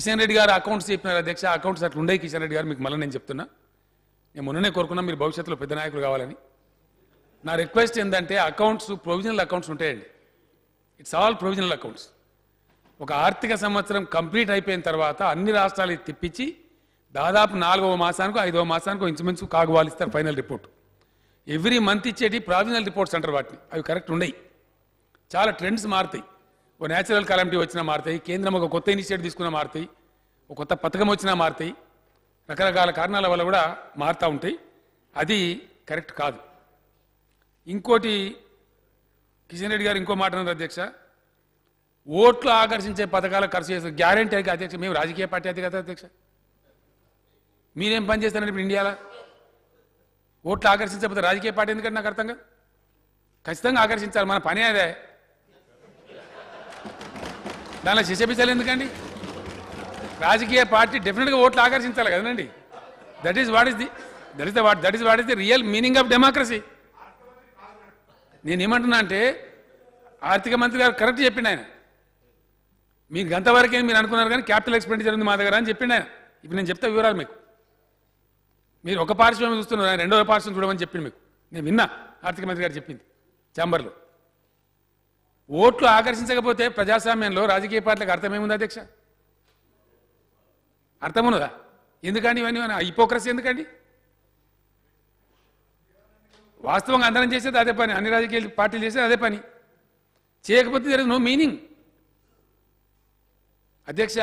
కిషన్ రెడ్డి గారు అకౌంట్స్ చెప్పినారు అధ్యక్ష, అకౌంట్స్ అట్లా ఉండే కిషన్ రెడ్డి గారు మీకు మళ్ళీ నేను చెప్తున్నా, నేను మొన్ననే కోరుకున్నా మీరు భవిష్యత్తులో పెద్ద నాయకులు కావాలని. నా రిక్వెస్ట్ ఏంటంటే అకౌంట్స్ ప్రొవిజనల్ అకౌంట్స్ ఉంటాయండి, ఇట్స్ ఆల్ ప్రొవిజనల్ అకౌంట్స్. ఒక ఆర్థిక సంవత్సరం కంప్లీట్ అయిపోయిన తర్వాత అన్ని రాష్ట్రాలు తిప్పించి దాదాపు 4వ మాసానికో 5వ మాసానికో ఇంచుమించు కాగువాలు ఇస్తారు ఫైనల్ రిపోర్ట్. ఎవ్రీ మంత్ ఇచ్చేటి ప్రావిజనల్ రిపోర్ట్స్ అంటారు వాటిని, అవి కరెక్ట్ ఉండయి. చాలా ట్రెండ్స్ మారుతాయి, ఓ న్యాచురల్ కాలమిటీ వచ్చినా మారుతాయి, కేంద్రం ఒక కొత్త ఇనిషియేటివ్ తీసుకున్నా మారుతాయి, ఒక కొత్త పథకం వచ్చినా మారుతాయి, రకరకాల కారణాల వల్ల కూడా మారుతూ ఉంటాయి. అది కరెక్ట్ కాదు. ఇంకోటి కిషన్ రెడ్డి గారు ఇంకో మాట అన్నారు అధ్యక్ష, ఓట్లు ఆకర్షించే పథకాలు ఖర్చు చేస్తారు గ్యారంటీ అయితే అధ్యక్ష. మేము రాజకీయ పార్టీ అయితే కదా అధ్యక్ష, మీరేం పని చేస్తారంటే ఇప్పుడు ఇండియాలో ఓట్లు ఆకర్షించకపోతే రాజకీయ పార్టీ ఎందుకంటే నాకు అర్థం కాదు. ఖచ్చితంగా ఆకర్షించాలి, మన పని అదే. దానిలో శిశపిసలు ఎందుకండి? రాజకీయ పార్టీ డెఫినెట్గా ఓట్లు ఆకర్షించాలి కదండి. That is what is the real meaning of democracy. నేనేమంటున్నా అంటే ఆర్థిక మంత్రి గారు కరెక్ట్ చెప్పిండు ఆయన, మీకు గంతవరకే మీరు అనుకున్నారు కానీ క్యాపిటల్ ఎక్స్పెండిచర్ ఉంది మా దగ్గర అని చెప్పిండు ఆయన. ఇప్పుడు నేను చెప్తా వివరాలు మీకు. మీరు ఒక పార్శ్వం చూస్తున్నారు, ఆయన రెండవ పార్శ్వం చూడమని చెప్పింది మీకు. నేను విన్నా ఆర్థిక మంత్రి గారు చెప్పింది ఛాంబర్లో. ఓట్లు ఆకర్షించకపోతే ప్రజాస్వామ్యంలో రాజకీయ పార్టీలకు అర్థమేముంది అధ్యక్ష? అర్థమున్నదా? ఎందుకండి ఇవన్నీ హిపోక్రసీ ఎందుకండి? వాస్తవంగా అందరం చేసేది అదే పని, అన్ని రాజకీయ పార్టీలు చేసేది అదే పని. చేయకపోతే దేర్ ఇస్ నో మీనింగ్. అధ్యక్ష,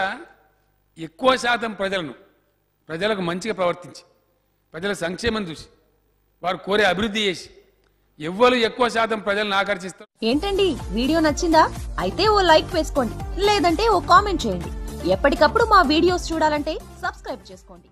ఎక్కువ శాతం ప్రజలకు మంచిగా ప్రవర్తించి ప్రజల సంక్షేమం చూసి వారు కోరే అభివృద్ధి చేసి ఎవ్వరు ఎక్కువ శాతం ప్రజలను ఆకర్షిస్తారు. ఏంటండి వీడియో నచ్చిందా? అయితే ఓ లైక్ వేసుకోండి, లేదంటే ఓ కామెంట్ చేయండి. ఎప్పటికప్పుడు మా వీడియోస్ చూడాలంటే సబ్స్క్రైబ్ చేసుకోండి.